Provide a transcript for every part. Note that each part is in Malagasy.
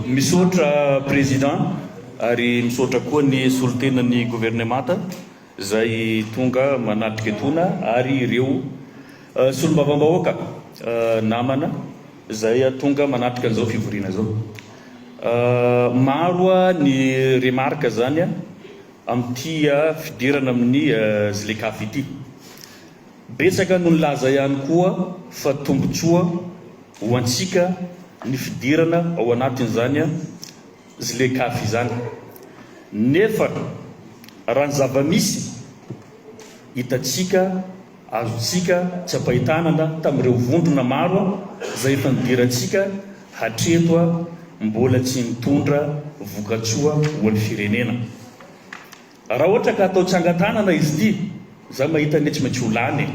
misaotra président ary misaotra koa ny solotenan'ny gouvernemanta zay tonga manatrika etona ary ireo solombavambahoaka namana zay tonga manatrika an'izao fivoriana zao. Maro ny remarque zany amin'ity fidirana amin'ny zilekafy ity. Betsaka no nilaza ihany koa fa tombotsoa ho antsika ny fidirana ao anatin'izany zilekafy izany. Nefa raha ny zava-misy hitatsika azotsika tsy ampahitanana tamin'ireo vondrona maro zay efa nidirantsika hatreto mbola tsy mitondra vokatsoa ho an'ny firenena. Raha ohatra ka atao tsangatanana izy ity, za mahita ny tsy maintsy ho lany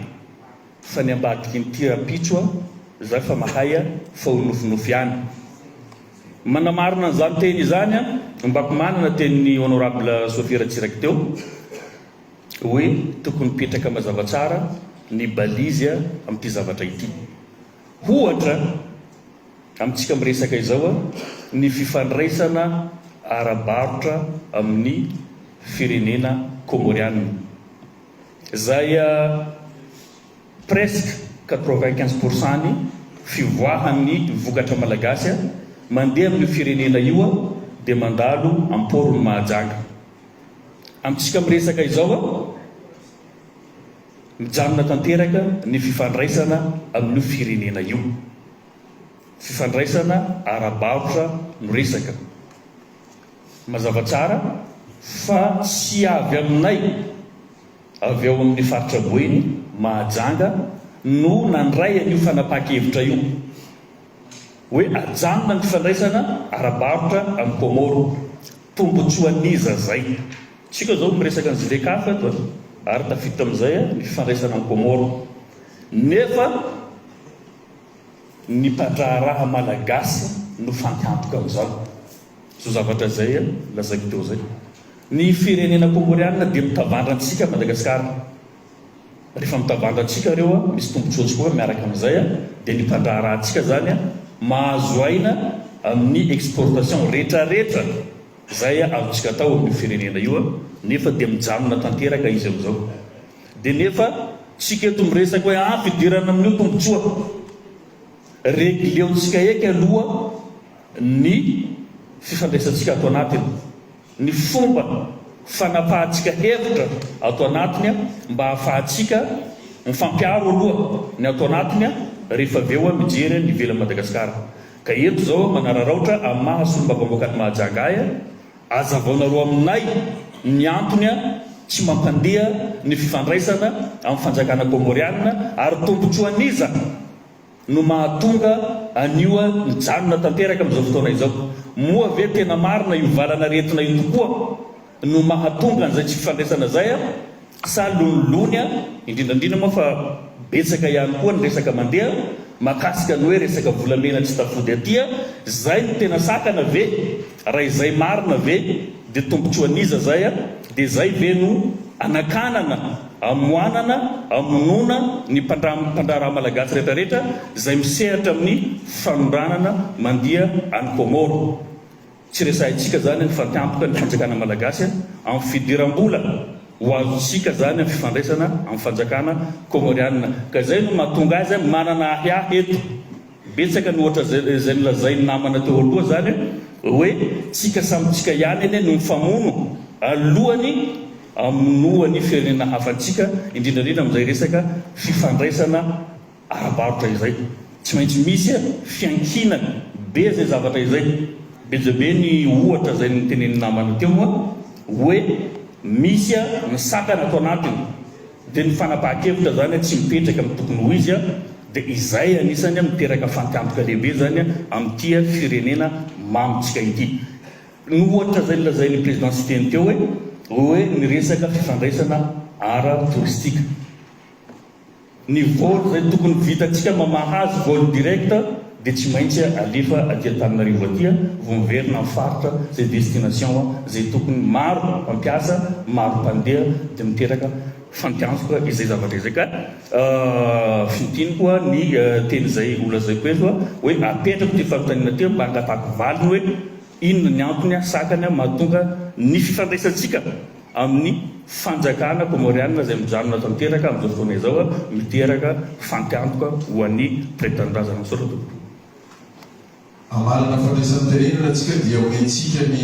fa ny ambadiky ny tirapitso za fa mahay fa ho nofinofy ihany. Manamarina an'izany teny izany mbako manana tenin'ny honorable Sofia Ratsiraky teo hoe tokony petraka mazava tsara ny balizy amin'ity zavatra ity. Ohatra amintsika miresaka izao ny fifandraisana ara-barotra amin'ny firenena komoriana zay presque 95% ny fivoahan'ny vokatra malagasy mandeha amin'ny firenena io dia mandalo am-porony Mahajanga. Amintsika miresaka izao mijanona tanteraka ny fifandraisana amin'ny firenena io, fifandraisana ara-barotra miresaka. Mazava tsara fa tsy avy aminay avy ao amin'ny faritra Boeny Mahajanga no nandray an'io fanapakevitra io hoe ajanona ny fifandraisana ara-barotra amin'ny Komoro. Tombotsoaniza zay tsika zao miresaka ny zilekafy ary tafita amin'izay ny fifandraisana amin'ny Komoro. Nefa ny mpandraharaha malagasy no fantantoka amin'izao. So zavatra zay lazaiko teo zay. Ny firenena komoriana dia mitavandrantsika Madagasikara. Rehefa mitavandrantsika ireo misy tombotsoantsy koa miaraka amin'izay dia ny mpandraharahantsika zany mahazo aina amin'ny exportation rehetrarehetra zay azontsika atao amin'ny firenena io, nefa dia mijanona tanteraka izy amin'izao. Dia nefa tsika eto miresaka hoe fidirana amin'io tombotsoa, regleontsika eky aloha ny fifandraisantsika ato anatiny, ny fomba fanapahantsika hevitra ato anatiny mba hahafahantsika mifampiaro aloha ny ato anatiny rehefa aveo mijery ny ivelan'i Madagasikara. Ka eto zao manararaotra amin'ny mahasolombavamboaka ny Mahajanga azavaonareo aminay ny antony tsy mampandeha ny fifandraisana amin'ny fanjakana komoriana ary tombotsoaniza no mahatonga anio mijanona tanteraka amin'izao fotoana izao. Moa ve tena marina io valana retina io tokoa no mahatonga an'izay tsy fifandraisana zay sa lonilony indrindrandrindra moa fa betsaka ihany koa ny resaka mandeha makasika ny hoe resaka volamena tsy tafody aty zay no tena sakana ve? Raha izay marina ve dia tombotsoaniza zay dia zay ve no anakanana amoanana amonona ny mpandraharaha malagasy rehetrarehetra zay misehatra amin'ny fanondranana mandia any Komoro. Tsy resahintsika zany ny fantampoka ny fanjakana malagasy amin'ny fidiram-bola ho azontsika zany amin'ny fifandraisana amin'ny fanjakana komoriana. Ka zay no mahatonga azy manana ahiahy eto. Betsaka ny ohatra zay nolazay ny namana teo aloha zany hoe tsika samytsika ihany no mifamono alohany amonoany firenena hafantsika, indrindrandrindra amin'izay resaka fifandraisana ara-barotra izay. Tsy maintsy misy fiankinana be zay zavatra izay. Be dia be ny ohatra zay nytenen'ny namana teo hoe misy ny sakana ato anatiny dia ny fanapahan-kevitra zany tsy mipetraka amin'ny tokony ho izy dia izay anisany miteraka fantampoka lehibe zany amin'ity firenena mamitsika ity. Ny ohatra zay nolazain'ny président citeny teo hoe ny resaka fifandraisana ara-touristika. Ny vôly zay tokony vitantsika mamahazy vôly direct dia tsy maintsy alefa aty Antananarivo aty vao miverina amin'ny faritra zay destination zay tokony maro mampiasa, maro mpandeha dia miteraka fantianjoka izay zavatra izay ka fitiny koa ny teny zay olona zay koa eto hoe apetrako ty fanontaniana teo mba angatako valiny hoe inona ny antony sakany mahatonga ny fifandraisantsika amin'ny fanjakana komoriana zay mijanona tanteraka amin'izao fotoana izao miteraka fantianjoka ho an'ny prétendant-drazana soratra. Amalina fandraisan-tenenana antsika dia omentsika ny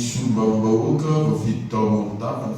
solombavam-bahoaka vao fito tao amin'ny tafany